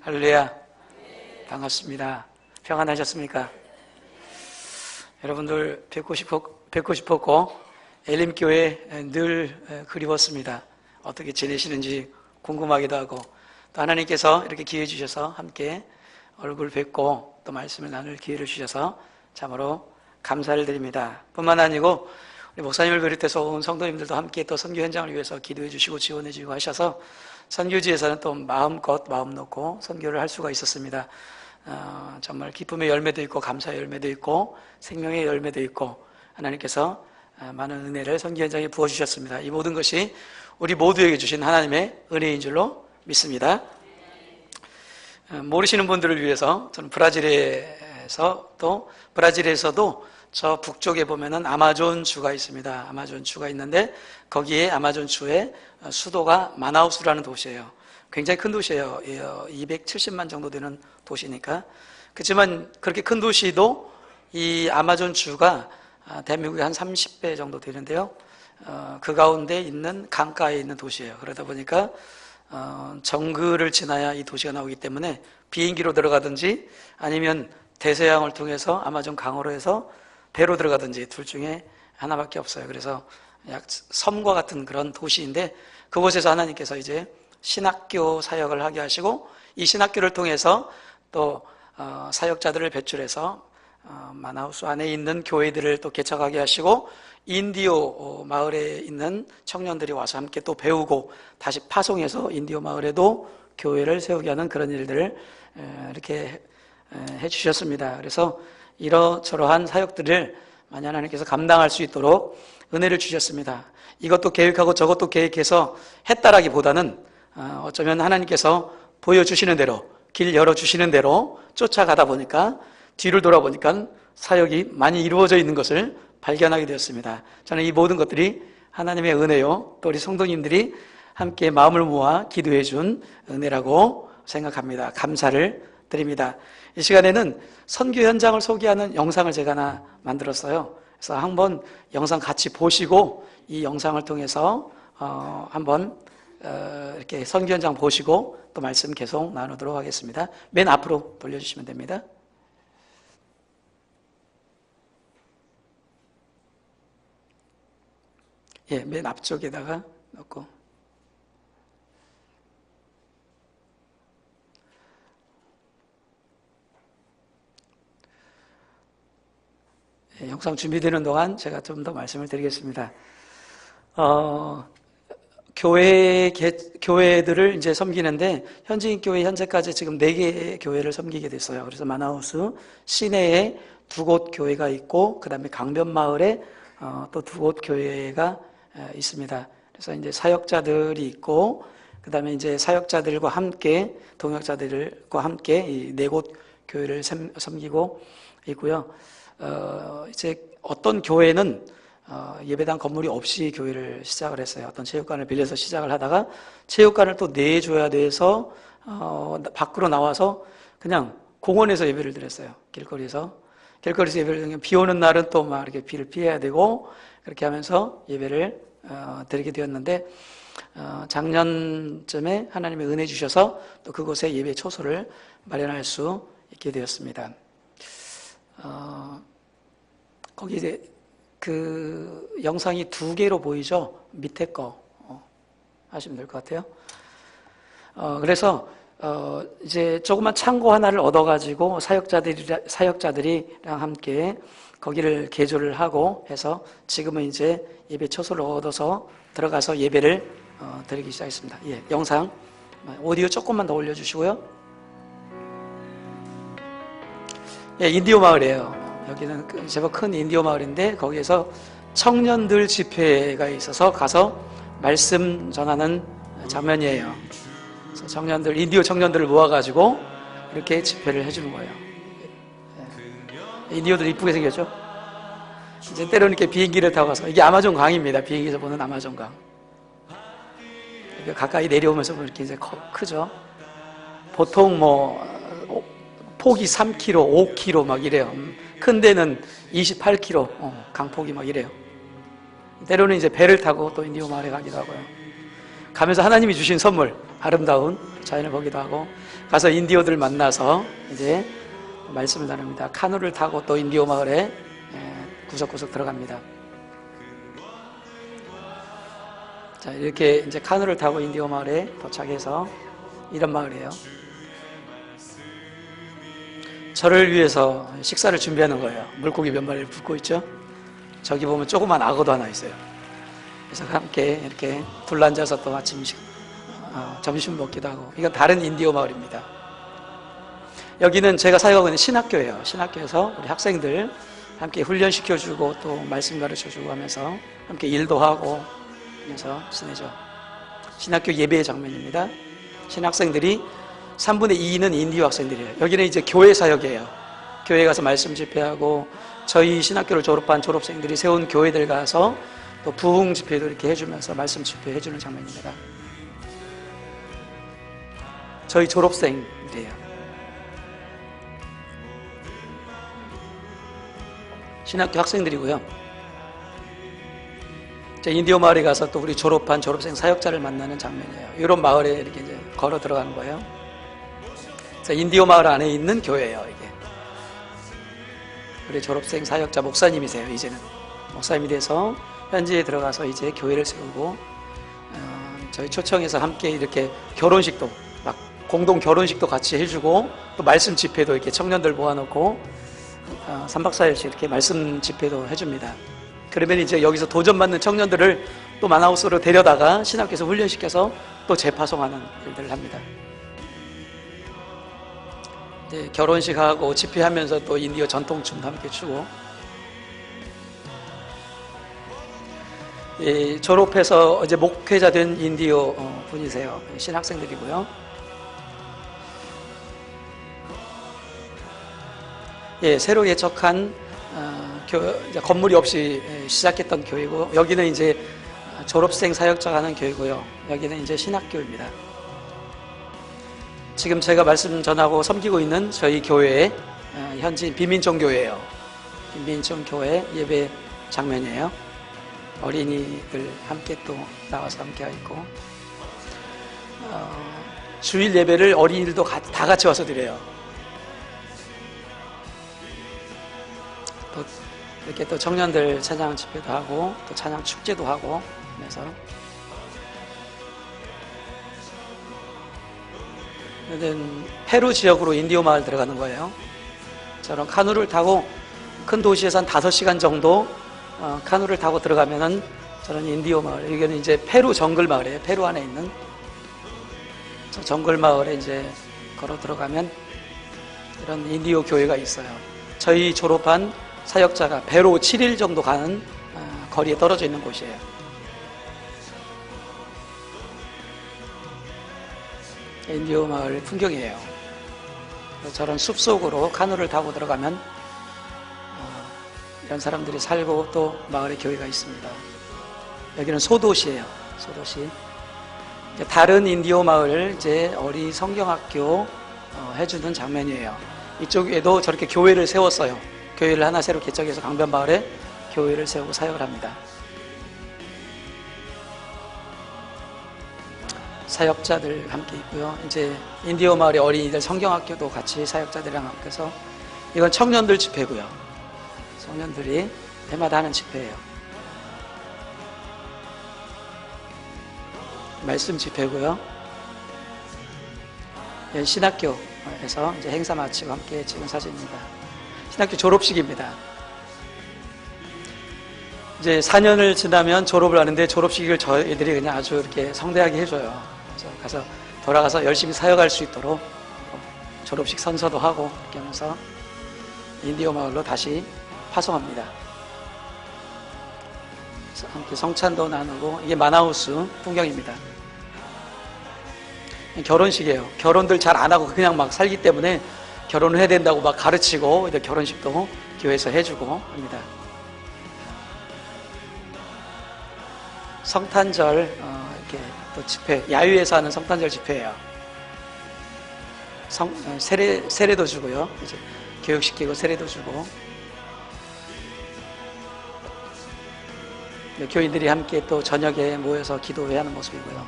할렐루야. 반갑습니다. 평안하셨습니까? 여러분들 뵙고 싶었고 엘림교회 늘 그리웠습니다. 어떻게 지내시는지 궁금하기도 하고, 또 하나님께서 이렇게 기회 주셔서 함께 얼굴 뵙고 또 말씀을 나눌 기회를 주셔서 참으로 감사를 드립니다. 뿐만 아니고 우리 목사님을 비롯해서 온 성도님들도 함께 또 선교 현장을 위해서 기도해 주시고 지원해 주시고 하셔서 선교지에서는 또 마음껏 마음 놓고 선교를 할 수가 있었습니다. 정말 기쁨의 열매도 있고 감사의 열매도 있고 생명의 열매도 있고 하나님께서 많은 은혜를 선교 현장에 부어주셨습니다. 이 모든 것이 우리 모두에게 주신 하나님의 은혜인 줄로 믿습니다. 모르시는 분들을 위해서 저는 브라질에서도 저 북쪽에 보면은 아마존 주가 있습니다. 아마존 주가 있는데 거기에 아마존 주의 수도가 마나우스라는 도시예요. 굉장히 큰 도시예요. 270만 정도 되는 도시니까. 그렇지만 그렇게 큰 도시도 이 아마존 주가 대한민국의 한 30배 정도 되는데요. 그 가운데 있는 강가에 있는 도시예요. 그러다 보니까 정글을 지나야 이 도시가 나오기 때문에 비행기로 들어가든지 아니면 대서양을 통해서 아마존 강으로 해서 배로 들어가든지 둘 중에 하나밖에 없어요. 그래서 약 섬과 같은 그런 도시인데 그곳에서 하나님께서 이제 신학교 사역을 하게 하시고 이 신학교를 통해서 또 사역자들을 배출해서 마나우스 안에 있는 교회들을 또 개척하게 하시고 인디오 마을에 있는 청년들이 와서 함께 또 배우고 다시 파송해서 인디오 마을에도 교회를 세우게 하는 그런 일들을 이렇게 해주셨습니다. 그래서 이러저러한 사역들을 많이 하나님께서 감당할 수 있도록 은혜를 주셨습니다. 이것도 계획하고 저것도 계획해서 했다라기보다는 어쩌면 하나님께서 보여주시는 대로 길 열어주시는 대로 쫓아가다 보니까 뒤를 돌아보니까 사역이 많이 이루어져 있는 것을 발견하게 되었습니다. 저는 이 모든 것들이 하나님의 은혜요, 또 우리 성도님들이 함께 마음을 모아 기도해 준 은혜라고 생각합니다. 감사를 드립니다. 이 시간에는 선교 현장을 소개하는 영상을 제가 하나 만들었어요. 그래서 한번 영상 같이 보시고 이 영상을 통해서 한번 이렇게 선교 현장 보시고 또 말씀 계속 나누도록 하겠습니다. 맨 앞으로 돌려주시면 됩니다. 예, 맨 앞쪽에다가 넣고. 예, 영상 준비되는 동안 제가 좀 더 말씀을 드리겠습니다. 교회들을 이제 섬기는데 현지인 교회 현재까지 지금 4개의 교회를 섬기게 됐어요. 그래서 마나우스 시내에 2곳 교회가 있고 그 다음에 강변마을에 또 2곳 교회가 있습니다. 그래서 이제 사역자들이 있고 그 다음에 이제 사역자들과 함께 동역자들과 함께 이 4곳 교회를 섬기고 있고요. 이제 어떤 교회는 예배당 건물이 없이 교회를 시작을 했어요. 어떤 체육관을 빌려서 시작을 하다가 체육관을 또 내줘야 돼서 밖으로 나와서 그냥 공원에서 예배를 드렸어요. 길거리에서 예배를 드리면 비 오는 날은 또 막 이렇게 비를 피해야 되고 그렇게 하면서 예배를 드리게 되었는데 작년쯤에 하나님의 은혜 주셔서 또 그곳에 예배 초소를 마련할 수 있게 되었습니다. 거기 이제 그 영상이 2개로 보이죠? 밑에 거 하시면 될 것 같아요. 그래서 이제 조그만 창고 하나를 얻어가지고 사역자들이랑 함께 거기를 개조를 하고 해서 지금은 이제 예배 초소를 얻어서 들어가서 예배를 드리기 시작했습니다. 예, 영상 오디오 조금만 더 올려주시고요. 예, 인디오 마을이에요. 여기는 제법 큰 인디오 마을인데 거기에서 청년들 집회가 있어서 가서 말씀 전하는 장면이에요. 그래서 인디오 청년들을 모아가지고 이렇게 집회를 해주는 거예요. 인디오들 이쁘게 생겼죠? 이제 때로는 이렇게 비행기를 타고 가서 이게 아마존 강입니다. 비행기에서 보는 아마존 강. 가까이 내려오면서 이렇게 이제 크죠? 보통 폭이 3km, 5km 막 이래요. 큰 데는 28km 강폭이 막 이래요. 때로는 이제 배를 타고 또 인디오 마을에 가기도 하고요. 가면서 하나님이 주신 선물, 아름다운 자연을 보기도 하고 가서 인디오들 만나서 이제 말씀을 나눕니다. 카누를 타고 또 인디오 마을에 구석구석 들어갑니다. 자, 이렇게 이제 카누를 타고 인디오 마을에 도착해서 이런 마을이에요. 저를 위해서 식사를 준비하는 거예요. 물고기 몇 마리를 붓고 있죠. 저기 보면 조그만 악어도 하나 있어요. 그래서 함께 이렇게 둘러앉아서 또 점심 먹기도 하고. 이건 다른 인디오 마을입니다. 여기는 제가 사역하고 있는 신학교예요. 신학교에서 우리 학생들 함께 훈련시켜주고 또 말씀 가르쳐주고 하면서 함께 일도 하고 하면서 지내죠. 신학교 예배의 장면입니다. 신학생들이 3분의 2는 인디오 학생들이에요. 여기는 이제 교회 사역이에요. 교회 가서 말씀 집회하고 저희 신학교를 졸업한 졸업생들이 세운 교회들 가서 또 부흥 집회도 이렇게 해주면서 말씀 집회 해주는 장면입니다. 저희 졸업생들이에요. 신학교 학생들이고요. 인디오 마을에 가서 또 우리 졸업한 졸업생 사역자를 만나는 장면이에요. 이런 마을에 이렇게 이제 걸어 들어가는 거예요. 인디오 마을 안에 있는 교회예요, 이게. 우리 졸업생 사역자 목사님이세요, 이제는. 목사님이 돼서 현지에 들어가서 이제 교회를 세우고, 저희 초청해서 함께 이렇게 결혼식도, 막 공동 결혼식도 같이 해주고, 또 말씀 집회도 이렇게 청년들 모아놓고, 3박 4일씩 이렇게 말씀 집회도 해줍니다. 그러면 이제 여기서 도전받는 청년들을 또 마나우스로 데려다가 신학교에서 훈련시켜서 또 재파송하는 일들을 합니다. 이제 결혼식하고 집회하면서 또 인디오 전통춤도 함께 추고, 졸업해서 이제 목회자 된 인디오 분이세요. 신학생들이고요. 새로 개척한 건물이 없이 시작했던 교회고, 여기는 이제 졸업생 사역자가 하는 교회고요. 여기는 이제 신학교입니다. 지금 제가 말씀 전하고 섬기고 있는 저희 교회의 현지인 비민총 교회예요. 비민총 교회 예배 장면이에요. 어린이들 함께 또 나와서 함께 하고 있고, 주일 예배를 어린이들도 다 같이 와서 드려요. 또 이렇게 또 청년들 찬양 집회도 하고 또 찬양 축제도 하고 그래서 페루 지역으로 인디오 마을 들어가는 거예요. 저런 카누를 타고 큰 도시에서 한 5시간 정도 카누를 타고 들어가면은 저런 인디오 마을, 여기는 이제 페루 정글 마을이에요. 페루 안에 있는 저 정글 마을에 이제 걸어 들어가면 이런 인디오 교회가 있어요. 저희 졸업한 사역자가 배로 7일 정도 가는 거리에 떨어져 있는 곳이에요. 인디오 마을 풍경이에요. 저런 숲속으로 카누를 타고 들어가면 이런 사람들이 살고 또 마을에 교회가 있습니다. 여기는 소도시예요. 소도시. 다른 인디오 마을 이제 어리 성경학교 해주는 장면이에요. 이쪽에도 저렇게 교회를 세웠어요. 교회를 하나 새로 개척해서 강변마을에 교회를 세우고 사역을 합니다. 사역자들 함께 있고요. 이제 인디오 마을의 어린이들 성경학교도 같이 사역자들이랑 함께해서, 이건 청년들 집회고요. 청년들이 해마다 하는 집회예요. 말씀 집회고요. 신학교에서 이제 행사 마치고 함께 찍은 사진입니다. 신학교 졸업식입니다. 이제 4년을 지나면 졸업을 하는데 졸업식을 저희들이 그냥 아주 이렇게 성대하게 해줘요. 그래서 가서 돌아가서 열심히 사역할 수 있도록 졸업식 선서도 하고 이렇게 하면서 인디오 마을로 다시 파송합니다. 함께 성찬도 나누고, 이게 마나우스 풍경입니다. 결혼식이에요. 결혼들 잘 안 하고 그냥 막 살기 때문에 결혼을 해야 된다고 막 가르치고, 이제 결혼식도 교회에서 해주고 합니다. 성탄절 이렇게 또 집회, 야유에서 하는 성탄절 집회예요. 세례도 주고요. 이제 교육시키고 세례도 주고, 교인들이 함께 또 저녁에 모여서 기도회 하는 모습이고요.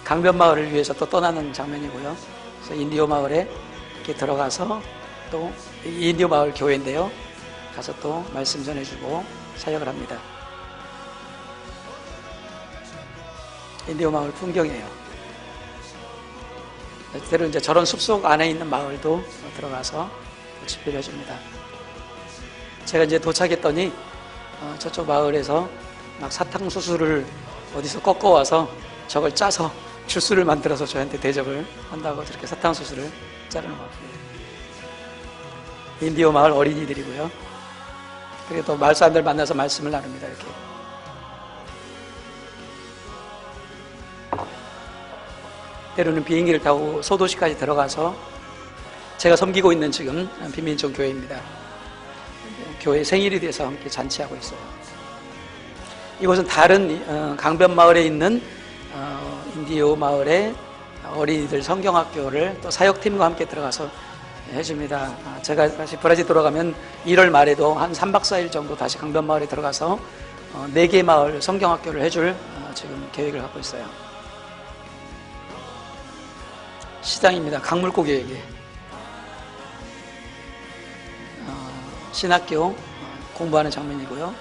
강변마을을 위해서 또 떠나는 장면이고요. 그래서 인디오 마을에 이렇게 들어가서 또 인디오 마을 교회인데요. 가서 또 말씀 전해주고 사역을 합니다. 인디오 마을 풍경이에요. 때로 이제 저런 숲속 안에 있는 마을도 들어가서 집회를 해줍니다. 제가 이제 도착했더니 저쪽 마을에서 막 사탕수수를 어디서 꺾어와서 저걸 짜서 주스를 만들어서 저한테 대접을 한다고 저렇게 사탕수수를 자르는 것 같습니다. 인디오 마을 어린이들이고요. 그리고 또 마을 사람들 만나서 말씀을 나눕니다. 이렇게. 때로는 비행기를 타고 소도시까지 들어가서 제가 섬기고 있는 지금 빈민총 교회입니다. 교회 생일이 돼서 함께 잔치하고 있어요. 이곳은 다른 강변마을에 있는 인디오 마을의 어린이들 성경학교를 또 사역팀과 함께 들어가서 해줍니다. 제가 다시 브라질 돌아가면 1월 말에도 한 3박 4일 정도 다시 강변마을에 들어가서 4개 마을 성경학교를 해줄 지금 계획을 갖고 있어요. 시장입니다. 강물고기에게 신학교 공부하는 장면이고요.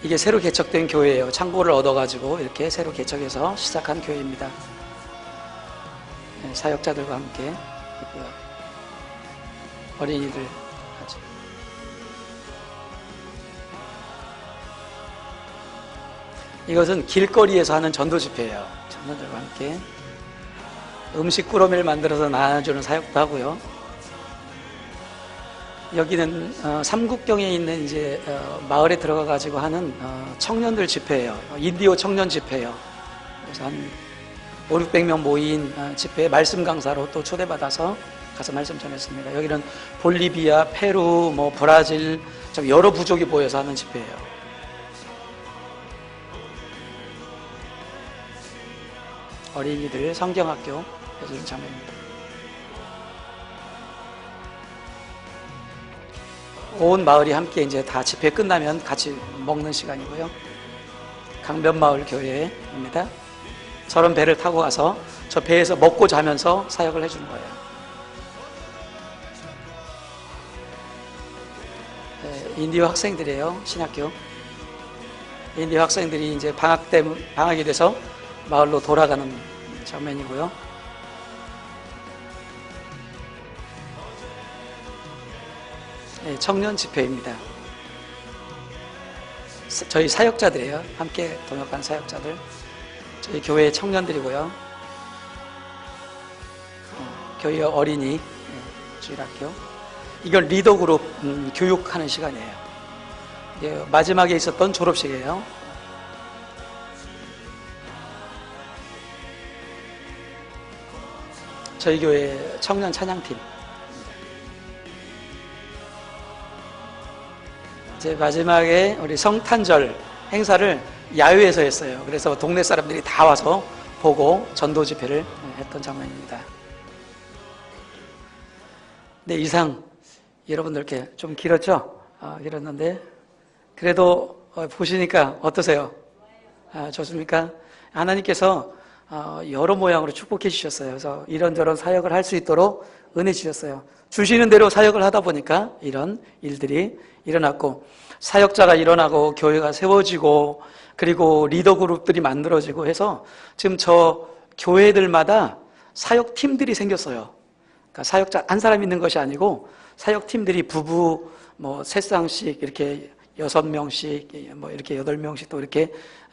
이게 새로 개척된 교회예요. 창고를 얻어가지고 이렇게 새로 개척해서 시작한 교회입니다. 사역자들과 함께 있고요. 어린이들 같이. 이것은 길거리에서 하는 전도 집회예요. 청년들과 함께 음식 꾸러미를 만들어서 나눠주는 사역도 하고요. 여기는 삼국경에 있는 이제 마을에 들어가 가지고 하는 청년들 집회예요. 인디오 청년 집회예요. 그래서 한 500~600명 모인 집회에 말씀 강사로 또 초대받아서 가서 말씀 전했습니다. 여기는 볼리비아, 페루, 뭐 브라질 좀 여러 부족이 모여서 하는 집회예요. 어린이들 성경학교 해주는 장면입니다. 온 마을이 함께 이제 다 집회 끝나면 같이 먹는 시간이고요. 강변마을 교회입니다. 저런 배를 타고 가서 저 배에서 먹고 자면서 사역을 해주는 거예요. 인디오 학생들이에요. 신학교. 인디오 학생들이 이제 방학이 돼서 마을로 돌아가는 장면이고요. 청년 집회입니다. 저희 사역자들이에요. 함께 동역한 사역자들. 저희 교회 청년들이고요. 교회 어린이 주일학교. 이건 리더그룹 교육하는 시간이에요. 마지막에 있었던 졸업식이에요. 저희 교회 청년 찬양팀. 이제 마지막에 우리 성탄절 행사를 야외에서 했어요. 그래서 동네 사람들이 다 와서 보고 전도 집회를 했던 장면입니다. 네, 이상 여러분들 이렇게 좀 길었죠? 길었는데 그래도 보시니까 어떠세요? 좋습니까? 하나님께서 여러 모양으로 축복해 주셨어요. 그래서 이런저런 사역을 할 수 있도록 은혜 주셨어요. 주시는 대로 사역을 하다 보니까 이런 일들이 일어났고 사역자가 일어나고 교회가 세워지고 그리고 리더 그룹들이 만들어지고 해서 지금 저 교회들마다 사역팀들이 생겼어요. 그러니까 사역자 한 사람 있는 것이 아니고 사역팀들이 부부 뭐 3쌍씩 이렇게 6명씩 뭐 이렇게 8명씩 또 이렇게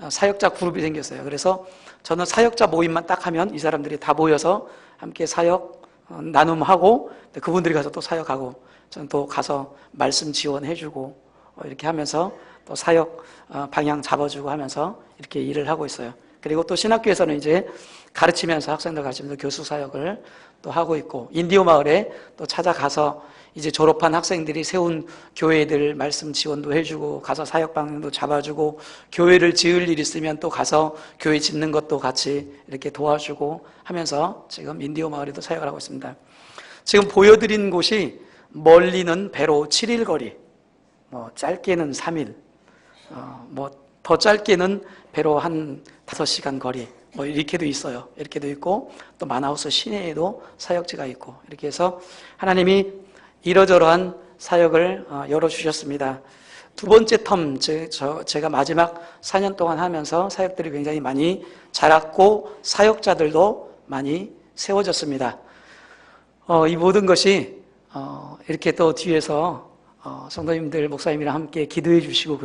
사역자 그룹이 생겼어요. 그래서 저는 사역자 모임만 딱 하면 이 사람들이 다 모여서 함께 사역 나눔하고 그분들이 가서 또 사역하고 저는 또 가서 말씀 지원해주고 이렇게 하면서 또 사역 방향 잡아주고 하면서 이렇게 일을 하고 있어요. 그리고 또 신학교에서는 이제 가르치면서 학생들 가르치면서 교수 사역을 또 하고 있고 인디오 마을에 또 찾아가서 이제 졸업한 학생들이 세운 교회들 말씀 지원도 해주고 가서 사역 방향도 잡아주고 교회를 지을 일 있으면 또 가서 교회 짓는 것도 같이 이렇게 도와주고 하면서 지금 인디오 마을에도 사역을 하고 있습니다. 지금 보여드린 곳이 멀리는 배로 7일 거리, 뭐 짧게는 3일, 뭐 더 짧게는 배로 한 5시간 거리 뭐 이렇게도 있어요. 이렇게도 있고 또 마나우스 시내에도 사역지가 있고 이렇게 해서 하나님이 이러저러한 사역을 열어주셨습니다. 두 번째 텀, 제가 마지막 4년 동안 하면서 사역들이 굉장히 많이 자랐고 사역자들도 많이 세워졌습니다. 이 모든 것이 이렇게 또 뒤에서 성도님들, 목사님이랑 함께 기도해 주시고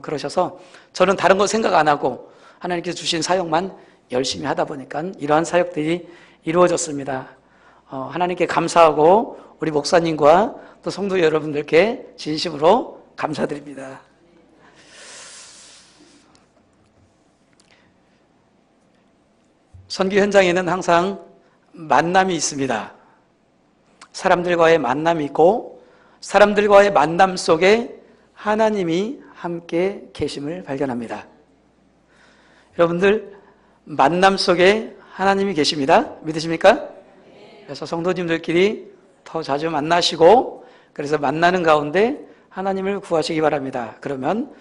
그러셔서 저는 다른 거 생각 안 하고 하나님께서 주신 사역만 열심히 하다 보니까 이러한 사역들이 이루어졌습니다. 하나님께 감사하고 우리 목사님과 또 성도 여러분들께 진심으로 감사드립니다. 선교 현장에는 항상 만남이 있습니다. 사람들과의 만남이 있고 사람들과의 만남 속에 하나님이 함께 계심을 발견합니다. 여러분들 만남 속에 하나님이 계십니다. 믿으십니까? 그래서 성도님들끼리 더 자주 만나시고 그래서 만나는 가운데 하나님을 구하시기 바랍니다. 그러면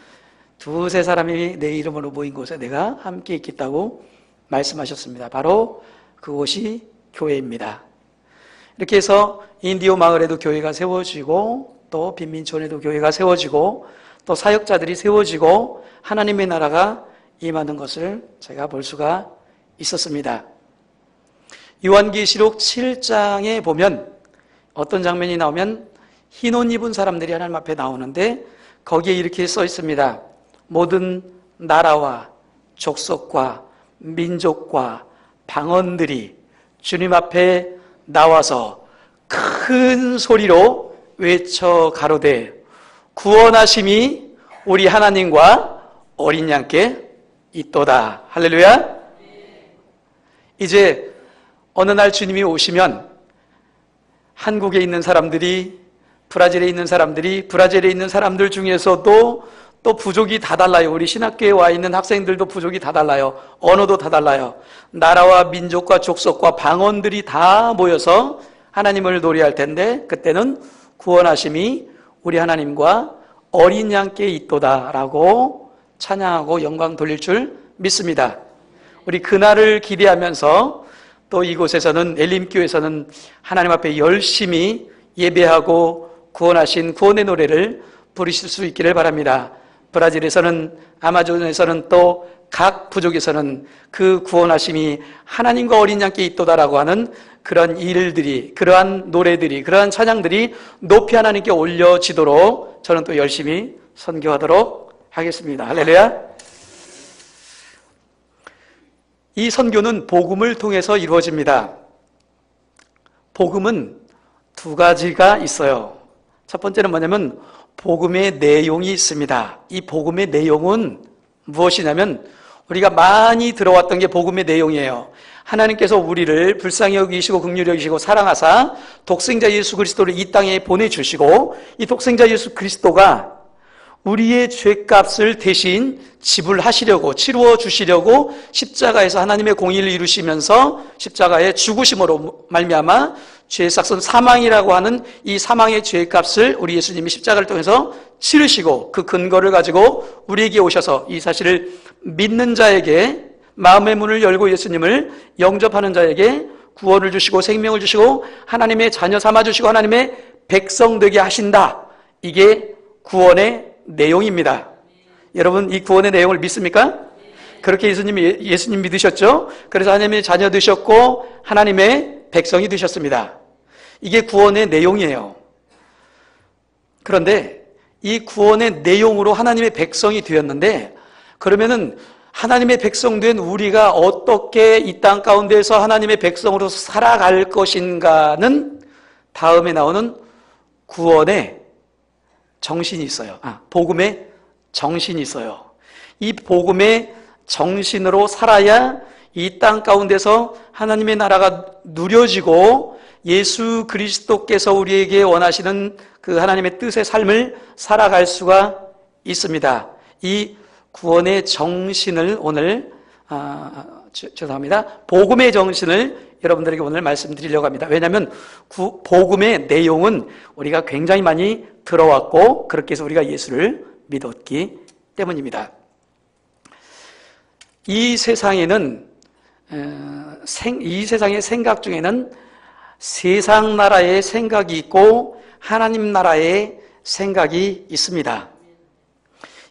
두세 사람이 내 이름으로 모인 곳에 내가 함께 있겠다고 말씀하셨습니다. 바로 그곳이 교회입니다. 이렇게 해서 인디오 마을에도 교회가 세워지고 또 빈민촌에도 교회가 세워지고 또 사역자들이 세워지고 하나님의 나라가 임하는 것을 제가 볼 수가 있었습니다. 요한계시록 7장에 보면 어떤 장면이 나오면 흰 옷 입은 사람들이 하나님 앞에 나오는데 거기에 이렇게 써 있습니다. 모든 나라와 족속과 민족과 방언들이 주님 앞에 나와서 큰 소리로 외쳐 가로되 구원하심이 우리 하나님과 어린 양께 있도다. 할렐루야. 이제 어느 날 주님이 오시면 한국에 있는 사람들이 브라질에 있는 사람들 중에서도 또 부족이 다 달라요. 우리 신학교에 와 있는 학생들도 부족이 다 달라요. 언어도 다 달라요. 나라와 민족과 족속과 방언들이 다 모여서 하나님을 노래할 텐데 그때는 구원하심이 우리 하나님과 어린 양께 있도다라고 찬양하고 영광 돌릴 줄 믿습니다. 우리 그날을 기대하면서 또 이곳에서는 엘림교에서는 하나님 앞에 열심히 예배하고 구원하신 구원의 노래를 부르실 수 있기를 바랍니다. 브라질에서는 아마존에서는 또 각 부족에서는 그 구원하심이 하나님과 어린 양께 있도다라고 하는 그런 일들이, 그러한 노래들이, 그러한 찬양들이 높이 하나님께 올려지도록 저는 또 열심히 선교하도록 하겠습니다. 할렐루야. 이 선교는 복음을 통해서 이루어집니다. 복음은 두 가지가 있어요. 첫 번째는 뭐냐면 복음의 내용이 있습니다. 이 복음의 내용은 무엇이냐면 우리가 많이 들어왔던 게 복음의 내용이에요. 하나님께서 우리를 불쌍히 여기시고 긍휼히 여기시고 사랑하사 독생자 예수 그리스도를 이 땅에 보내주시고 이 독생자 예수 그리스도가 우리의 죄값을 대신 지불하시려고 치루어 주시려고 십자가에서 하나님의 공의를 이루시면서 십자가의 죽으심으로 말미암아 죄의 삭선 사망이라고 하는 이 사망의 죄값을 우리 예수님이 십자가를 통해서 치르시고 그 근거를 가지고 우리에게 오셔서 이 사실을 믿는 자에게 마음의 문을 열고 예수님을 영접하는 자에게 구원을 주시고 생명을 주시고 하나님의 자녀 삼아주시고 하나님의 백성 되게 하신다. 이게 구원의 내용입니다. 여러분 이 구원의 내용을 믿습니까? 그렇게 예수님 믿으셨죠? 그래서 하나님의 자녀 되셨고 하나님의 백성이 되셨습니다. 이게 구원의 내용이에요. 그런데 이 구원의 내용으로 하나님의 백성이 되었는데 그러면은 하나님의 백성 된 우리가 어떻게 이 땅 가운데서 하나님의 백성으로 살아갈 것인가는 다음에 나오는 구원의 정신이 있어요. 복음의 정신이 있어요. 이 복음의 정신으로 살아야 이 땅 가운데서 하나님의 나라가 누려지고 예수 그리스도께서 우리에게 원하시는 그 하나님의 뜻의 삶을 살아갈 수가 있습니다. 이 구원의 정신을 오늘 죄송합니다. 복음의 정신을 여러분들에게 오늘 말씀드리려고 합니다. 왜냐하면 복음의 내용은 우리가 굉장히 많이 들어왔고 그렇게 해서 우리가 예수를 믿었기 때문입니다. 이 세상에는 이 세상의 생각 중에는 세상 나라의 생각이 있고 하나님 나라의 생각이 있습니다.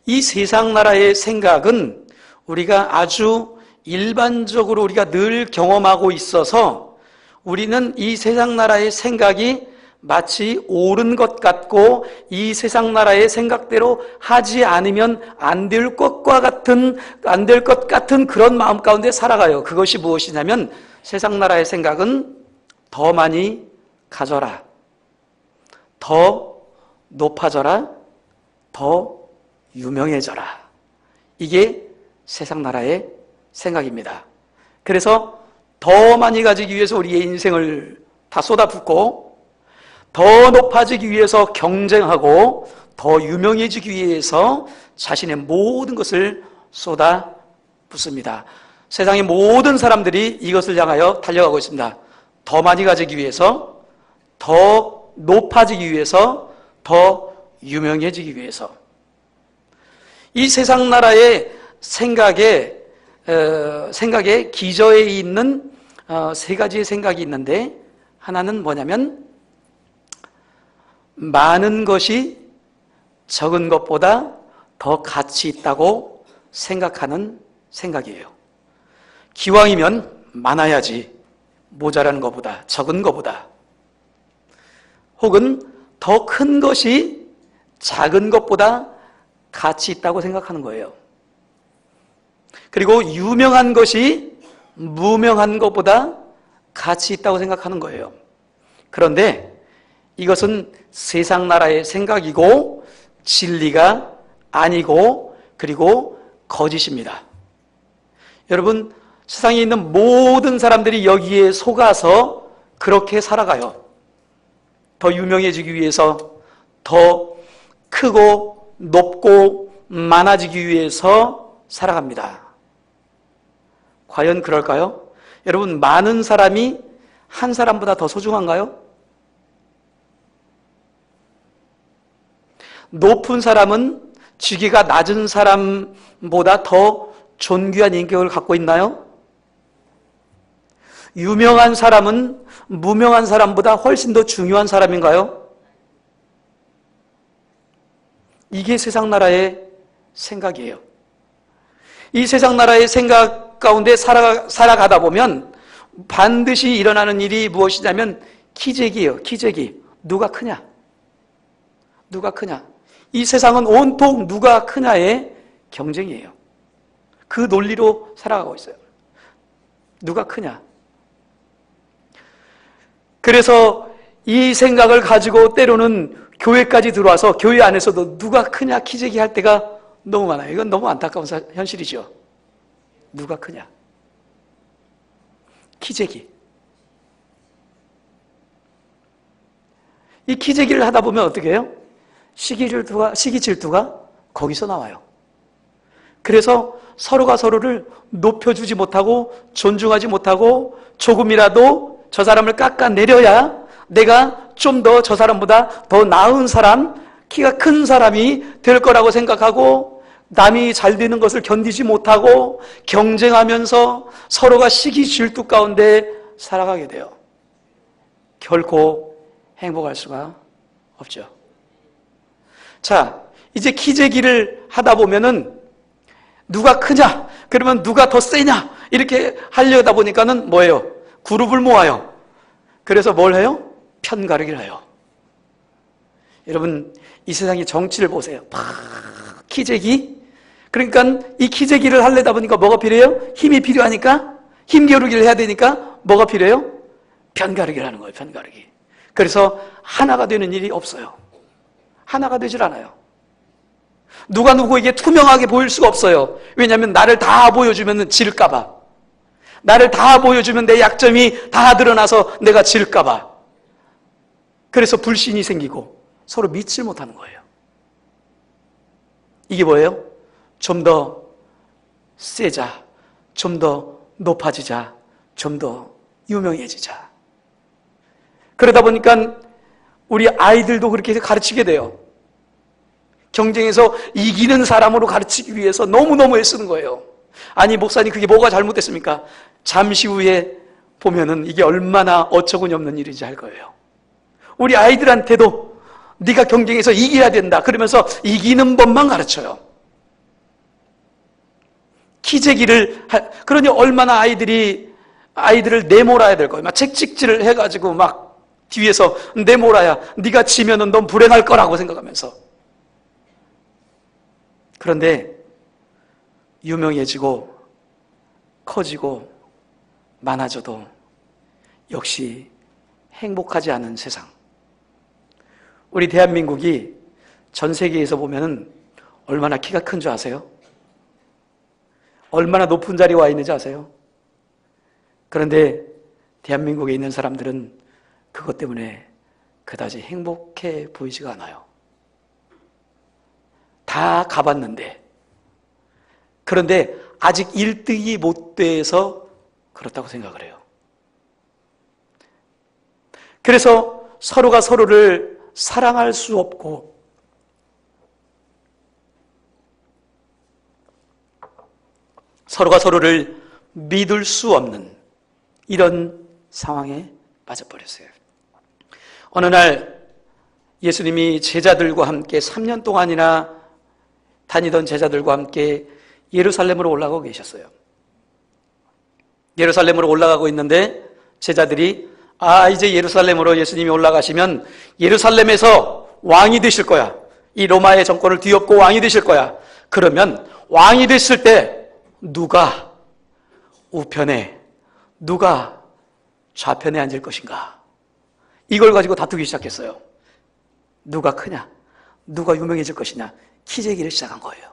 이 세상 나라의 생각은 우리가 아주 일반적으로 우리가 늘 경험하고 있어서 우리는 이 세상 나라의 생각이 마치 옳은 것 같고 이 세상 나라의 생각대로 하지 않으면 안 될 것 같은 그런 마음 가운데 살아가요. 그것이 무엇이냐면 세상 나라의 생각은 더 많이 가져라, 더 높아져라, 더 유명해져라. 이게 세상 나라의 생각입니다. 그래서 더 많이 가지기 위해서 우리의 인생을 다 쏟아붓고 더 높아지기 위해서 경쟁하고 더 유명해지기 위해서 자신의 모든 것을 쏟아붓습니다. 세상의 모든 사람들이 이것을 향하여 달려가고 있습니다. 더 많이 가지기 위해서, 더 높아지기 위해서, 더 유명해지기 위해서. 이 세상 나라의 생각에 기저에 있는 세 가지의 생각이 있는데, 하나는 뭐냐면 많은 것이 적은 것보다 더 가치 있다고 생각하는 생각이에요. 기왕이면 많아야지, 모자라는 것보다, 적은 것보다. 혹은 더 큰 것이 작은 것보다 가치 있다고 생각하는 거예요. 그리고 유명한 것이 무명한 것보다 가치 있다고 생각하는 거예요. 그런데 이것은 세상 나라의 생각이고 진리가 아니고 그리고 거짓입니다. 여러분, 세상에 있는 모든 사람들이 여기에 속아서 그렇게 살아가요. 더 유명해지기 위해서, 더 크고 높고 많아지기 위해서 살아갑니다. 과연 그럴까요? 여러분, 많은 사람이 한 사람보다 더 소중한가요? 높은 사람은 지위가 낮은 사람보다 더 존귀한 인격을 갖고 있나요? 유명한 사람은 무명한 사람보다 훨씬 더 중요한 사람인가요? 이게 세상 나라의 생각이에요. 이 세상 나라의 생각 가운데 살아가다 보면 반드시 일어나는 일이 무엇이냐면 기재기예요. 기재기. 누가 크냐? 누가 크냐? 이 세상은 온통 누가 크냐의 경쟁이에요. 그 논리로 살아가고 있어요. 누가 크냐? 그래서 이 생각을 가지고 때로는 교회까지 들어와서 교회 안에서도 누가 크냐 키재기 할 때가 너무 많아요. 이건 너무 안타까운 현실이죠. 누가 크냐? 키재기. 이 키재기를 하다 보면 어떻게 해요? 시기 질투가 거기서 나와요. 그래서 서로가 서로를 높여주지 못하고 존중하지 못하고 조금이라도 저 사람을 깎아내려야 내가 좀 더 저 사람보다 더 나은 사람, 키가 큰 사람이 될 거라고 생각하고 남이 잘 되는 것을 견디지 못하고 경쟁하면서 서로가 시기 질투 가운데 살아가게 돼요. 결코 행복할 수가 없죠. 자, 이제 키재기를 하다 보면은 누가 크냐? 그러면 누가 더 세냐? 이렇게 하려다 보니까는 뭐예요? 그룹을 모아요. 그래서 뭘 해요? 편가르기를 해요. 여러분, 이 세상의 정치를 보세요. 키재기? 그러니까 이 키재기를 하려다 보니까 뭐가 필요해요? 힘이 필요하니까, 힘겨루기를 해야 되니까 뭐가 필요해요? 편가르기를 하는 거예요. 편가르기. 그래서 하나가 되는 일이 없어요. 하나가 되질 않아요. 누가 누구에게 투명하게 보일 수가 없어요. 왜냐하면 나를 다 보여주면 질까봐. 나를 다 보여주면 내 약점이 다 드러나서 내가 질까봐. 그래서 불신이 생기고 서로 믿질 못하는 거예요. 이게 뭐예요? 좀 더 세자, 좀 더 높아지자, 좀 더 유명해지자. 그러다 보니까 우리 아이들도 그렇게 가르치게 돼요. 경쟁에서 이기는 사람으로 가르치기 위해서 너무너무 애쓰는 거예요. 아니 목사님 그게 뭐가 잘못됐습니까? 잠시 후에 보면은 이게 얼마나 어처구니 없는 일인지 알 거예요. 우리 아이들한테도 네가 경쟁에서 이겨야 된다 그러면서 이기는 법만 가르쳐요. 그러니 얼마나 아이들을 내몰아야 될 거예요. 막 책찍질을 해가지고 막 뒤에서 내몰아야 네가 지면은 넌 불행할 거라고 생각하면서. 그런데 유명해지고 커지고 많아져도 역시 행복하지 않은 세상. 우리 대한민국이 전 세계에서 보면은 얼마나 키가 큰 줄 아세요? 얼마나 높은 자리에 와 있는지 아세요? 그런데 대한민국에 있는 사람들은 그것 때문에 그다지 행복해 보이지가 않아요. 다 가봤는데. 그런데 아직 1등이 못 돼서 그렇다고 생각을 해요. 그래서 서로가 서로를 사랑할 수 없고 서로가 서로를 믿을 수 없는 이런 상황에 빠져버렸어요. 어느 날 예수님이 제자들과 함께 3년 동안이나 다니던 제자들과 함께 예루살렘으로 올라가고 계셨어요. 예루살렘으로 올라가고 있는데 제자들이 이제 예루살렘으로 예수님이 올라가시면 예루살렘에서 왕이 되실 거야. 이 로마의 정권을 뒤엎고 왕이 되실 거야. 그러면 왕이 됐을 때 누가 우편에 누가 좌편에 앉을 것인가? 이걸 가지고 다투기 시작했어요. 누가 크냐? 누가 유명해질 것이냐? 키 재기를 시작한 거예요.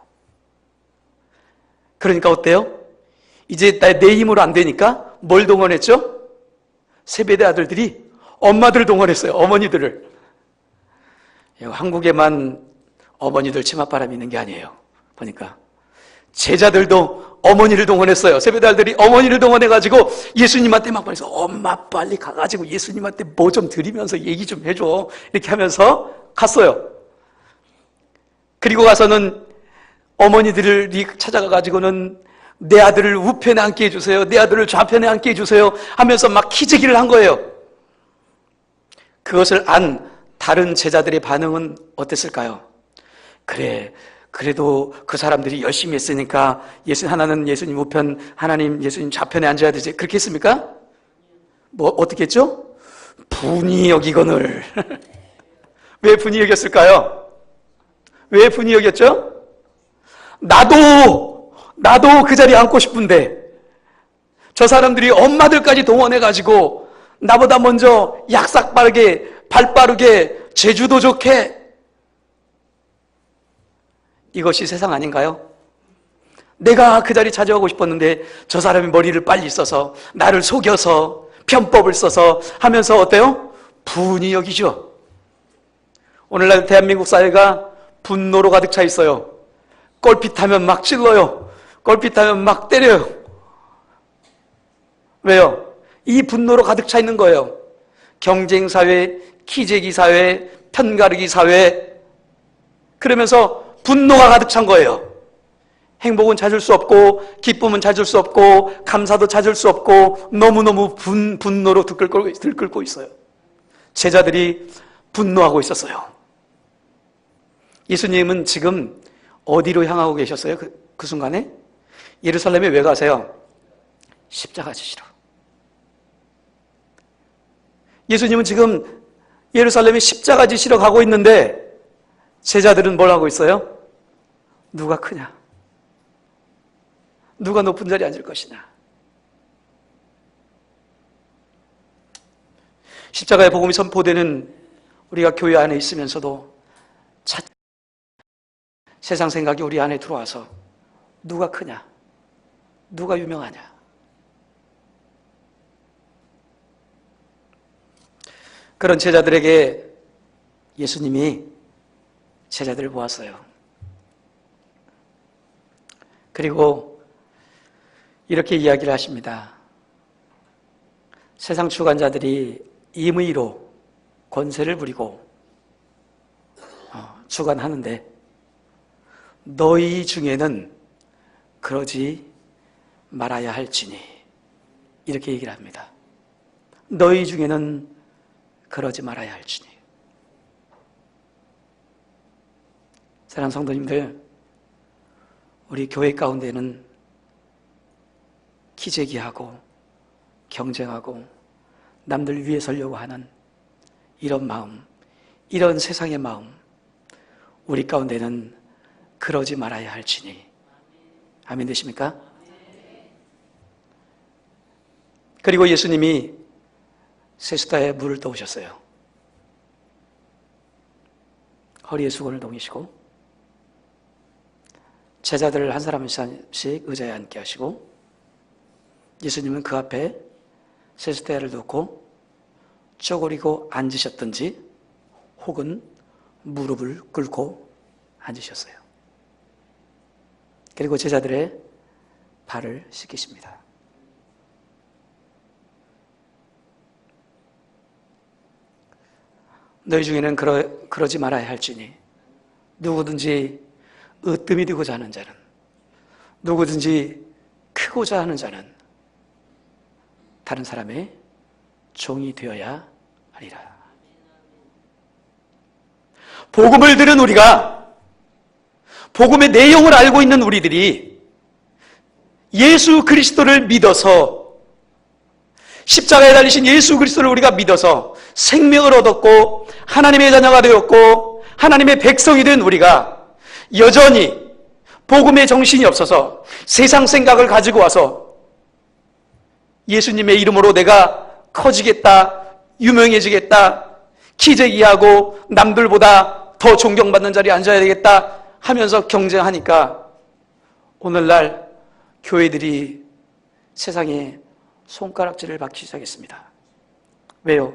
그러니까 어때요? 이제 내 힘으로 안 되니까 뭘 동원했죠? 세베대 아들들이 엄마들을 동원했어요. 어머니들을. 한국에만 어머니들 치맛바람이 있는 게 아니에요. 보니까 제자들도 어머니를 동원했어요. 세베대 아들들이 어머니를 동원해가지고 예수님한테 막 말해서 엄마 빨리 가가지고 예수님한테 뭐 좀 드리면서 얘기 좀 해줘. 이렇게 하면서 갔어요. 그리고 가서는 어머니들이 찾아가가지고는 내 아들을 우편에 앉게 해주세요. 내 아들을 좌편에 앉게 해주세요. 하면서 막 키재기를 한 거예요. 그것을 안 다른 제자들의 반응은 어땠을까요? 그래도 그 사람들이 열심히 했으니까 하나는 예수님 우편, 하나님 예수님 좌편에 앉아야 되지. 그렇게 했습니까? 뭐 어떻게 했죠? 분이 여기거늘. 왜 분이 여겼을까요? 왜 분이 여겼죠? 나도 그 자리에 앉고 싶은데 저 사람들이 엄마들까지 동원해가지고 나보다 먼저 약삭 빠르게 발 빠르게 제주도 좋게. 이것이 세상 아닌가요? 내가 그 자리 차지하고 싶었는데 저 사람이 머리를 빨리 써서 나를 속여서 편법을 써서 하면서 어때요? 분이 여기죠. 오늘날 대한민국 사회가 분노로 가득 차 있어요. 껄핏하면 막 찔러요. 껄핏하면 막 때려요. 왜요? 이 분노로 가득 차 있는 거예요. 경쟁사회, 키재기 사회, 편가르기 사회. 그러면서 분노가 가득 찬 거예요. 행복은 찾을 수 없고 기쁨은 찾을 수 없고 감사도 찾을 수 없고 너무너무 분노로 들끓고 있어요. 제자들이 분노하고 있었어요. 예수님은 지금 어디로 향하고 계셨어요? 그 순간에? 예루살렘에 왜 가세요? 십자가 지시러. 예수님은 지금 예루살렘에 십자가 지시러 가고 있는데 제자들은 뭘 하고 있어요? 누가 크냐? 누가 높은 자리에 앉을 것이냐? 십자가의 복음이 선포되는 우리가 교회 안에 있으면서도 세상 생각이 우리 안에 들어와서 누가 크냐? 누가 유명하냐? 그런 제자들에게 예수님이 제자들을 보았어요. 그리고 이렇게 이야기를 하십니다. 세상 주관자들이 임의로 권세를 부리고 주관하는데 너희 중에는 그러지 말아야 할지니 이렇게 얘기를 합니다. 너희 중에는 그러지 말아야 할지니. 사랑하는 성도님들, 우리 교회 가운데는 기재기하고 경쟁하고 남들 위에 서려고 하는 이런 마음, 이런 세상의 마음, 우리 가운데는 그러지 말아야 할지니. 아멘 되십니까? 그리고 예수님이 세수다에 물을 떠오셨어요. 허리에 수건을 동이시고 제자들을 한 사람 한 사람씩 의자에 앉게 하시고 예수님은 그 앞에 세수대야를 놓고 쪼그리고 앉으셨든지 혹은 무릎을 꿇고 앉으셨어요. 그리고 제자들의 발을 씻기십니다. 너희 중에는 그러지 말아야 할지니 누구든지 으뜸이 되고자 하는 자는, 누구든지 크고자 하는 자는 다른 사람의 종이 되어야 하리라. 복음을 들은 우리가, 복음의 내용을 알고 있는 우리들이 예수 그리스도를 믿어서, 십자가에 달리신 예수 그리스도를 우리가 믿어서 생명을 얻었고 하나님의 자녀가 되었고 하나님의 백성이 된 우리가 여전히 복음의 정신이 없어서 세상 생각을 가지고 와서 예수님의 이름으로 내가 커지겠다, 유명해지겠다, 기재기하고 남들보다 더 존경받는 자리에 앉아야 되겠다 하면서 경쟁하니까 오늘날 교회들이 세상에 손가락질을 받기 시작했습니다. 왜요?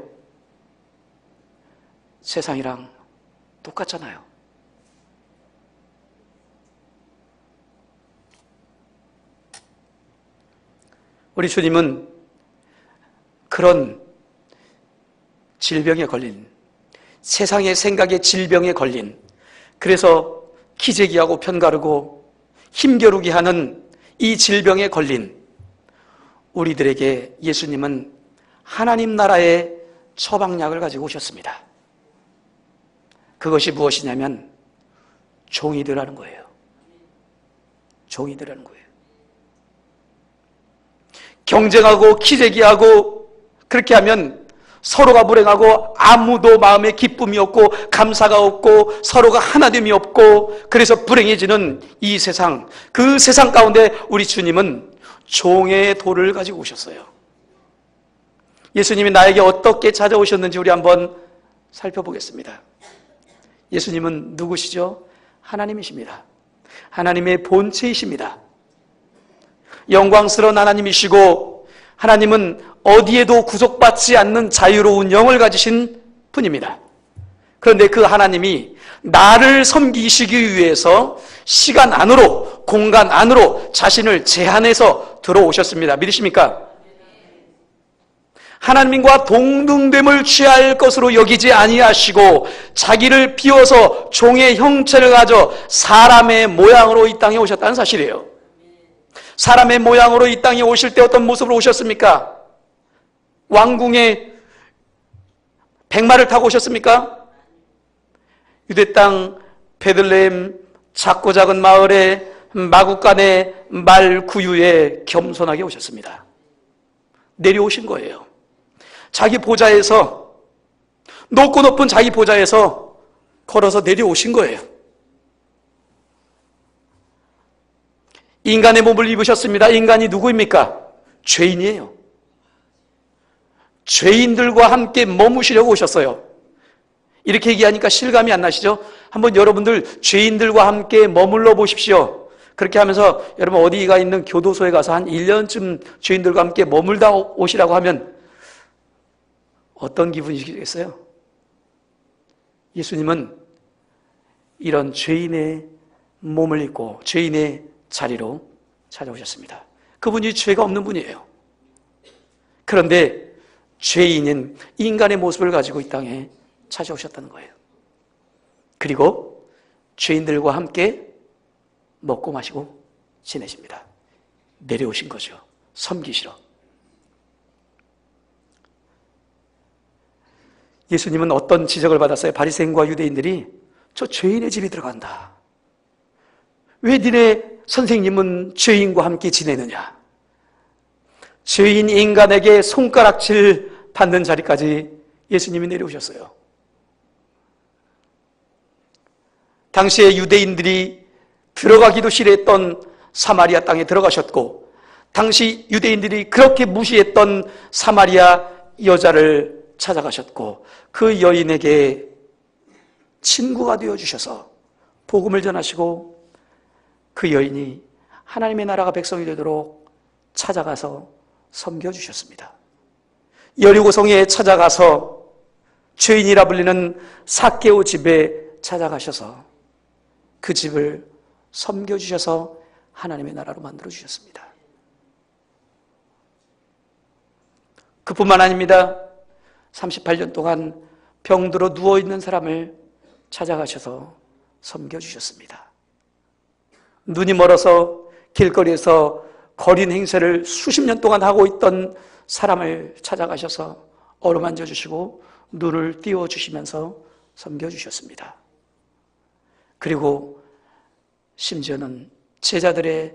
세상이랑 똑같잖아요. 우리 주님은 그런 질병에 걸린, 세상의 생각에 질병에 걸린, 그래서 기재기하고 편가르고 힘겨루기 하는 이 질병에 걸린 우리들에게 예수님은 하나님 나라의 처방약을 가지고 오셨습니다. 그것이 무엇이냐면 종이 되라는 거예요. 종이 되라는 거예요. 경쟁하고 기재기하고 그렇게 하면 서로가 불행하고 아무도 마음에 기쁨이 없고 감사가 없고 서로가 하나됨이 없고 그래서 불행해지는 이 세상, 그 세상 가운데 우리 주님은 종의 도를 가지고 오셨어요. 예수님이 나에게 어떻게 찾아오셨는지 우리 한번 살펴보겠습니다. 예수님은 누구시죠? 하나님이십니다. 하나님의 본체이십니다. 영광스러운 하나님이시고 하나님은 어디에도 구속받지 않는 자유로운 영을 가지신 분입니다. 그런데 그 하나님이 나를 섬기시기 위해서 시간 안으로, 공간 안으로 자신을 제한해서 들어오셨습니다. 믿으십니까? 하나님과 동등됨을 취할 것으로 여기지 아니하시고 자기를 비워서 종의 형체를 가져 사람의 모양으로 이 땅에 오셨다는 사실이에요. 사람의 모양으로 이 땅에 오실 때 어떤 모습으로 오셨습니까? 왕궁에 백마를 타고 오셨습니까? 유대 땅 베들레헴 작고 작은 마을에 마구간의 말 구유에 겸손하게 오셨습니다. 내려오신 거예요. 자기 보좌에서, 높고 높은 자기 보좌에서 걸어서 내려오신 거예요. 인간의 몸을 입으셨습니다. 인간이 누구입니까? 죄인이에요. 죄인들과 함께 머무시려고 오셨어요. 이렇게 얘기하니까 실감이 안 나시죠? 한번 여러분들 죄인들과 함께 머물러 보십시오. 그렇게 하면서 여러분 어디가 있는 교도소에 가서 한 1년쯤 죄인들과 함께 머물다 오시라고 하면 어떤 기분이시겠어요? 예수님은 이런 죄인의 몸을 입고 죄인의 자리로 찾아오셨습니다. 그분이 죄가 없는 분이에요. 그런데 죄인인 인간의 모습을 가지고 이 땅에 찾아오셨다는 거예요. 그리고 죄인들과 함께 먹고 마시고 지내십니다. 내려오신 거죠. 섬기시러. 예수님은 어떤 지적을 받았어요? 바리새인과 유대인들이 저 죄인의 집에 들어간다. 왜 니네 선생님은 죄인과 함께 지내느냐? 죄인 인간에게 손가락질 받는 자리까지 예수님이 내려오셨어요. 당시에 유대인들이 들어가기도 싫어했던 사마리아 땅에 들어가셨고, 당시 유대인들이 그렇게 무시했던 사마리아 여자를 찾아가셨고, 그 여인에게 친구가 되어주셔서 복음을 전하시고, 그 여인이 하나님의 나라가 백성이 되도록 찾아가서 섬겨주셨습니다. 여리고성에 찾아가서 죄인이라 불리는 삭개오 집에 찾아가셔서 그 집을 섬겨주셔서 하나님의 나라로 만들어주셨습니다. 그뿐만 아닙니다. 38년 동안 병들어 누워있는 사람을 찾아가셔서 섬겨주셨습니다. 눈이 멀어서 길거리에서 거린 행세를 수십 년 동안 하고 있던 사람을 찾아가셔서 어루만져 주시고 눈을 띄워주시면서 섬겨주셨습니다. 그리고 심지어는 제자들의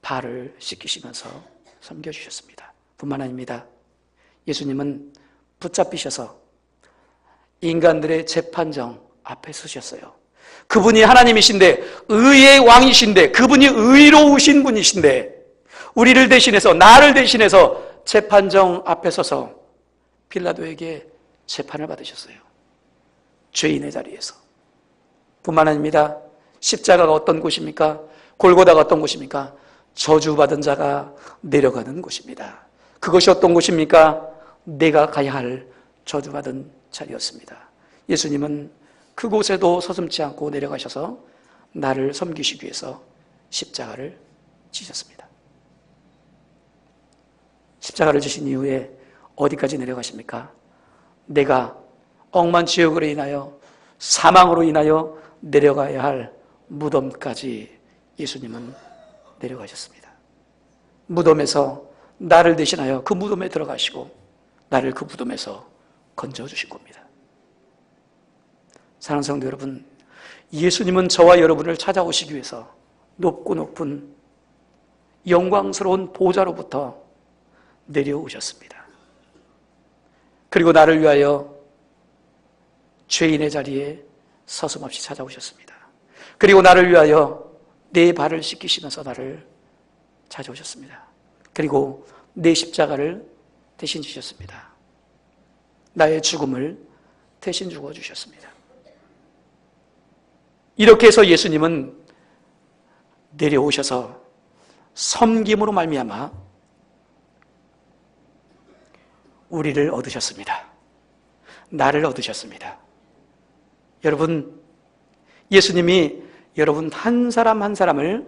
발을 씻기시면서 섬겨주셨습니다. 뿐만 아닙니다. 예수님은 붙잡히셔서 인간들의 재판정 앞에 서셨어요. 그분이 하나님이신데, 의의 왕이신데, 그분이 의로우신 분이신데, 우리를 대신해서, 나를 대신해서 재판정 앞에 서서 빌라도에게 재판을 받으셨어요. 죄인의 자리에서. 뿐만 아닙니다. 십자가가 어떤 곳입니까? 골고다가 어떤 곳입니까? 저주받은 자가 내려가는 곳입니다. 그것이 어떤 곳입니까? 내가 가야 할 저주받은 자리였습니다. 예수님은 그곳에도 서슴지 않고 내려가셔서 나를 섬기시기 위해서 십자가를 지셨습니다. 십자가를 지신 이후에 어디까지 내려가십니까? 내가 억만 지옥으로 인하여, 사망으로 인하여 내려가야 할 무덤까지 예수님은 내려가셨습니다. 무덤에서 나를 대신하여 그 무덤에 들어가시고 나를 그 무덤에서 건져주신 겁니다. 사랑하는 성도 여러분, 예수님은 저와 여러분을 찾아오시기 위해서 높고 높은 영광스러운 보좌로부터 내려오셨습니다. 그리고 나를 위하여 죄인의 자리에 서슴없이 찾아오셨습니다. 그리고 나를 위하여 내 발을 씻기시면서 나를 찾아오셨습니다. 그리고 내 십자가를 대신 지셨습니다. 나의 죽음을 대신 죽어주셨습니다. 이렇게 해서 예수님은 내려오셔서 섬김으로 말미암아 우리를 얻으셨습니다. 나를 얻으셨습니다. 여러분, 예수님이 여러분 한 사람 한 사람을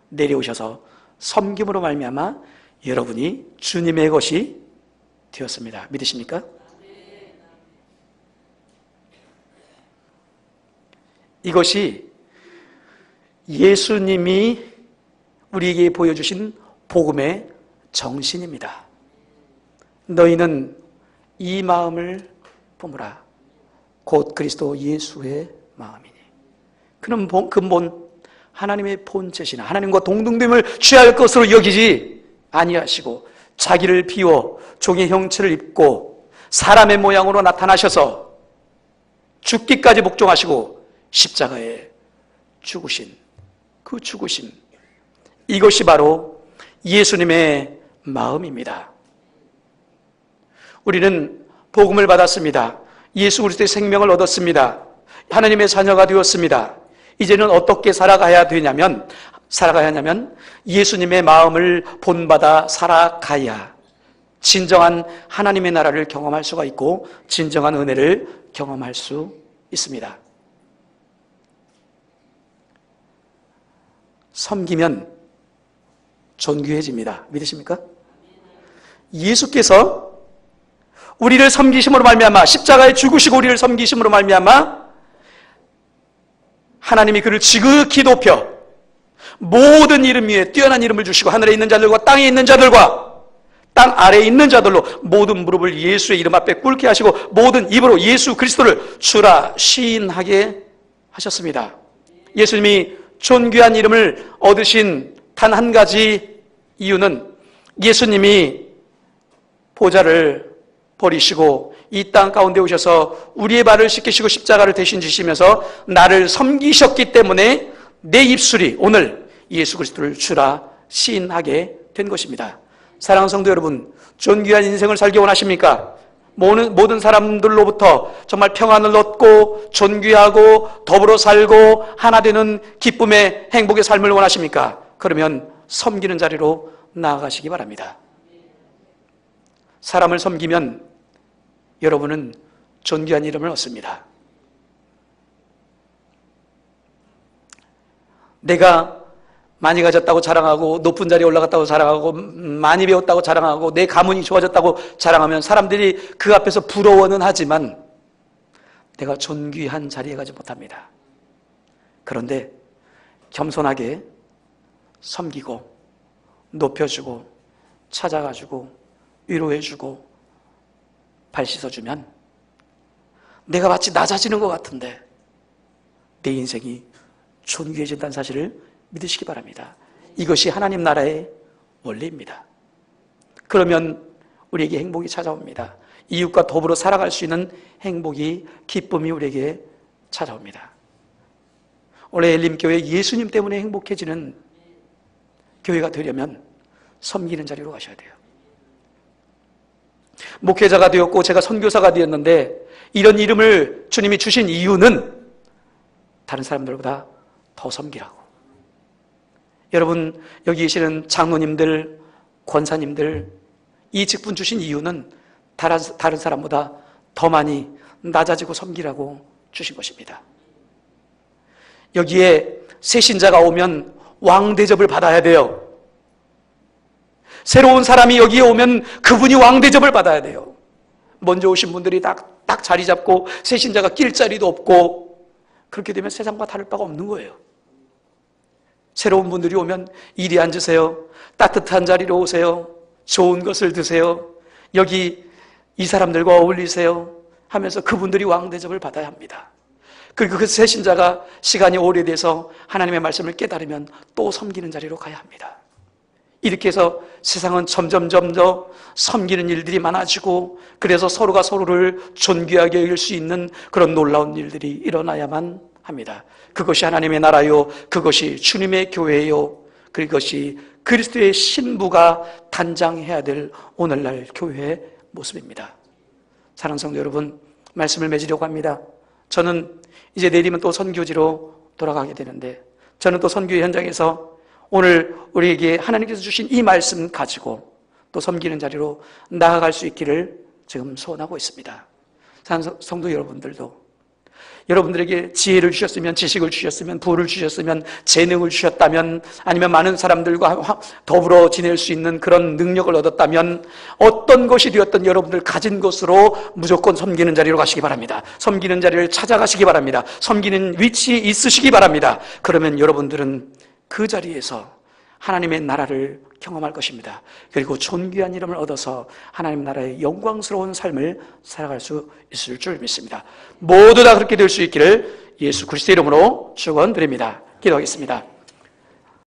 내려오셔서 섬김으로 말미암아 여러분이 주님의 것이 되었습니다. 믿으십니까? 이것이 예수님이 우리에게 보여주신 복음의 정신입니다. 너희는 이 마음을 품으라. 곧 그리스도 예수의 마음이니. 그는 근본 하나님의 본체시나 하나님과 동등됨을 취할 것으로 여기지 아니하시고 자기를 비워 종의 형체를 입고 사람의 모양으로 나타나셔서 죽기까지 복종하시고 십자가에 죽으신 그 죽으심, 이것이 바로 예수님의 마음입니다. 우리는 복음을 받았습니다. 예수 그리스도의 생명을 얻었습니다. 하나님의 자녀가 되었습니다. 이제는 어떻게 살아가야 하냐면 예수님의 마음을 본받아 살아가야 진정한 하나님의 나라를 경험할 수가 있고 진정한 은혜를 경험할 수 있습니다. 섬기면 존귀해집니다. 믿으십니까? 예수께서 우리를 섬기심으로 말미암아, 십자가에 죽으시고 우리를 섬기심으로 말미암아 하나님이 그를 지극히 높여 모든 이름 위에 뛰어난 이름을 주시고 하늘에 있는 자들과 땅에 있는 자들과 땅 아래에 있는 자들로 모든 무릎을 예수의 이름 앞에 꿇게 하시고 모든 입으로 예수 그리스도를 주라 시인하게 하셨습니다. 예수님이 존귀한 이름을 얻으신 단 한 가지 이유는 예수님이 보좌를 버리시고 이 땅 가운데 오셔서 우리의 발을 씻기시고 십자가를 대신 지시면서 나를 섬기셨기 때문에 내 입술이 오늘 예수 그리스도를 주라 시인하게 된 것입니다. 사랑하는 성도 여러분, 존귀한 인생을 살기 원하십니까? 모든 사람들로부터 정말 평안을 얻고 존귀하고 더불어 살고 하나 되는 기쁨의 행복의 삶을 원하십니까? 그러면 섬기는 자리로 나아가시기 바랍니다. 사람을 섬기면 여러분은 존귀한 이름을 얻습니다. 내가 많이 가졌다고 자랑하고 높은 자리에 올라갔다고 자랑하고 많이 배웠다고 자랑하고 내 가문이 좋아졌다고 자랑하면 사람들이 그 앞에서 부러워는 하지만 내가 존귀한 자리에 가지 못합니다. 그런데 겸손하게 섬기고 높여주고 찾아가주고 위로해주고 발 씻어주면 내가 마치 낮아지는 것 같은데 내 인생이 존귀해진다는 사실을 믿으시기 바랍니다. 이것이 하나님 나라의 원리입니다. 그러면 우리에게 행복이 찾아옵니다. 이웃과 더불어 살아갈 수 있는 행복이, 기쁨이 우리에게 찾아옵니다. 원래 엘림교회 예수님 때문에 행복해지는 교회가 되려면 섬기는 자리로 가셔야 돼요. 목회자가 되었고 제가 선교사가 되었는데 이런 이름을 주님이 주신 이유는 다른 사람들보다 더 섬기라고. 여러분 여기 계시는 장로님들, 권사님들 이 직분 주신 이유는 다른 사람보다 더 많이 낮아지고 섬기라고 주신 것입니다. 여기에 새 신자가 오면 왕 대접을 받아야 돼요. 새로운 사람이 여기에 오면 그분이 왕 대접을 받아야 돼요. 먼저 오신 분들이 딱 자리 잡고 새 신자가 낄 자리도 없고 그렇게 되면 세상과 다를 바가 없는 거예요. 새로운 분들이 오면 이리 앉으세요. 따뜻한 자리로 오세요. 좋은 것을 드세요. 여기 이 사람들과 어울리세요 하면서 그분들이 왕 대접을 받아야 합니다. 그리고 그 새 신자가 시간이 오래돼서 하나님의 말씀을 깨달으면 또 섬기는 자리로 가야 합니다. 이렇게 해서 세상은 점점 더 섬기는 일들이 많아지고 그래서 서로가 서로를 존귀하게 여길 수 있는 그런 놀라운 일들이 일어나야만 합니다. 그것이 하나님의 나라요, 그것이 주님의 교회요, 그것이 그리스도의 신부가 단장해야 될 오늘날 교회의 모습입니다. 사랑하는 성도 여러분, 말씀을 맺으려고 합니다. 저는 이제 내일이면 또 선교지로 돌아가게 되는데 저는 또 선교 현장에서 오늘 우리에게 하나님께서 주신 이 말씀 가지고 또 섬기는 자리로 나아갈 수 있기를 지금 소원하고 있습니다. 사랑하는 성도 여러분들도 여러분들에게 지혜를 주셨으면, 지식을 주셨으면, 부를 주셨으면, 재능을 주셨다면, 아니면 많은 사람들과 더불어 지낼 수 있는 그런 능력을 얻었다면 어떤 것이 되었든 여러분들 가진 것으로 무조건 섬기는 자리로 가시기 바랍니다. 섬기는 자리를 찾아가시기 바랍니다. 섬기는 위치에 있으시기 바랍니다. 그러면 여러분들은 그 자리에서 하나님의 나라를 경험할 것입니다. 그리고 존귀한 이름을 얻어서 하나님 나라의 영광스러운 삶을 살아갈 수 있을 줄 믿습니다. 모두 다 그렇게 될 수 있기를 예수 그리스도 이름으로 축원드립니다. 기도하겠습니다.